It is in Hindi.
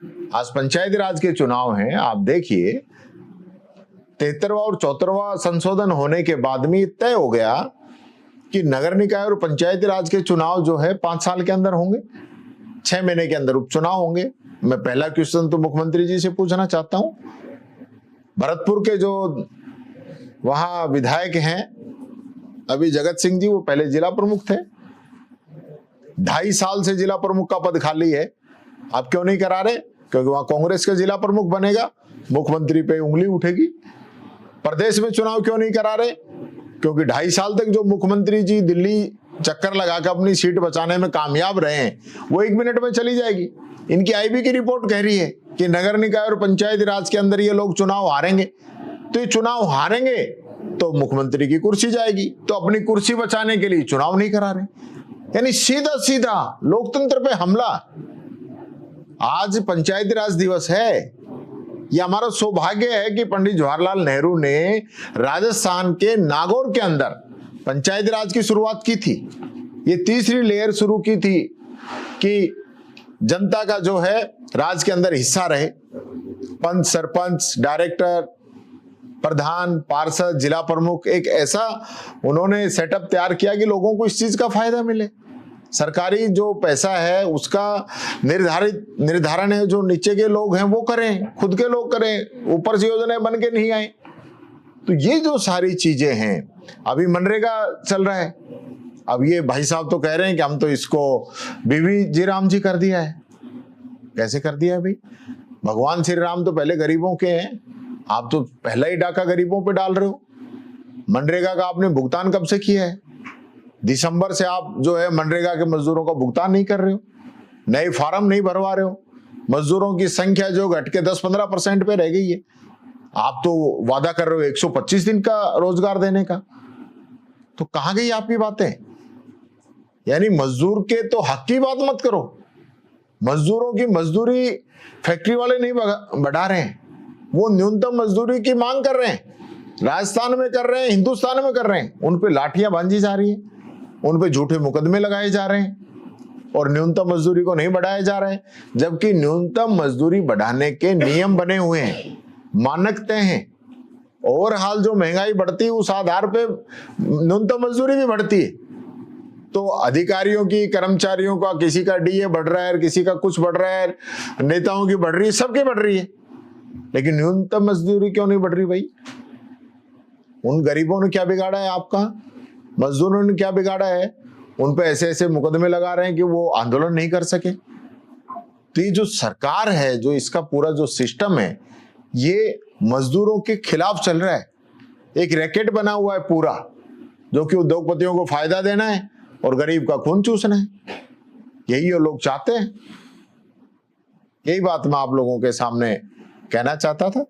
आज पंचायती राज के चुनाव हैं, आप देखिए 73वां और 74वां संशोधन होने के बाद में तय हो गया कि नगर निकाय और पंचायती राज के चुनाव जो है 5 साल के अंदर होंगे, 6 महीने के अंदर उपचुनाव होंगे। मैं पहला क्वेश्चन तो मुख्यमंत्री जी से पूछना चाहता हूं, भरतपुर के जो वहां विधायक हैं अभी जगत सिंह जी, वो पहले जिला प्रमुख थे, 2.5 साल से जिला प्रमुख का पद खाली है, आप क्यों नहीं करा रहे? क्योंकि वहां कांग्रेस का जिला प्रमुख बनेगा, मुख्यमंत्री पे उंगली उठेगी। प्रदेश में चुनाव क्यों नहीं करा रहे? क्योंकि 2.5 साल तक जो मुख्यमंत्री जी दिल्ली चक्कर लगाकर अपनी सीट बचाने में कामयाब रहे हैं, वो 1 मिनट में चली जाएगी। इनकी आईबी की रिपोर्ट कह रही है कि नगर निकाय और पंचायती राज के अंदर ये लोग चुनाव हारेंगे, तो ये चुनाव हारेंगे तो मुख्यमंत्री की कुर्सी जाएगी, तो अपनी कुर्सी बचाने के लिए चुनाव नहीं करा रहे, यानी सीधा सीधा लोकतंत्र पे हमला। आज पंचायती राज दिवस है, यह हमारा सौभाग्य है कि पंडित जवाहरलाल नेहरू ने राजस्थान के नागौर के अंदर पंचायती राज की शुरुआत की थी। ये तीसरी लेयर शुरू की थी कि जनता का जो है राज के अंदर हिस्सा रहे, पंच, सरपंच, डायरेक्टर, प्रधान, पार्षद, जिला प्रमुख, एक ऐसा उन्होंने सेटअप तैयार किया कि लोगों को इस चीज का फायदा मिले। सरकारी जो पैसा है उसका निर्धारण है जो नीचे के लोग हैं वो करें, खुद के लोग करें, ऊपर से योजनाएं बन के नहीं आए। तो ये जो सारी चीजें हैं, अभी मनरेगा चल रहा है, अब ये भाई साहब तो कह रहे हैं कि हम तो इसको बीवी जी राम जी कर दिया है। कैसे कर दिया है भाई? भगवान श्री राम तो पहले गरीबों के हैं, आप तो पहला ही डाका गरीबों पे डाल रहे हो। मनरेगा का आपने भुगतान कब से किया है? दिसंबर से आप जो है मनरेगा के मजदूरों का भुगतान नहीं कर रहे हो, नए फार्म नहीं भरवा रहे हो, मजदूरों की संख्या जो घट के 10-15% पे रह गई है। आप तो वादा कर रहे हो 125 दिन का रोजगार देने का, तो कहां गई आपकी बातें? यानी मजदूर के तो हक की बात मत करो। मजदूरों की मजदूरी फैक्ट्री वाले नहीं बढ़ा रहे हैं, वो न्यूनतम मजदूरी की मांग कर रहे हैं, राजस्थान में कर रहे हैं, हिंदुस्तान में कर रहे हैं, उन पे लाठियां बांधी जा रही है, उन पे झूठे मुकदमे लगाए जा रहे हैं और न्यूनतम मजदूरी को नहीं बढ़ाया जा रहा है। जबकि न्यूनतम मजदूरी बढ़ाने के नियम बने हुए हैं, मानक तय हैं। ओवरऑल जो महंगाई बढ़ती है उस आधार पे न्यूनतम मजदूरी भी बढ़ती है। तो अधिकारियों की, कर्मचारियों का, किसी का डीए बढ़ रहा है, किसी का कुछ बढ़ रहा है, नेताओं की बढ़ रही है, सबकी बढ़ रही है, लेकिन न्यूनतम मजदूरी क्यों नहीं बढ़ रही भाई? उन गरीबों ने क्या बिगाड़ा है आपका? मजदूरों ने क्या बिगाड़ा है? उन पे ऐसे ऐसे मुकदमे लगा रहे हैं कि वो आंदोलन नहीं कर सके। तो ये जो सरकार है, जो इसका पूरा जो सिस्टम है, ये मजदूरों के खिलाफ चल रहा है। एक रैकेट बना हुआ है पूरा, जो कि उद्योगपतियों को फायदा देना है और गरीब का खून चूसना है। यही वो लोग चाहते हैं। यही बात मैं आप लोगों के सामने कहना चाहता था।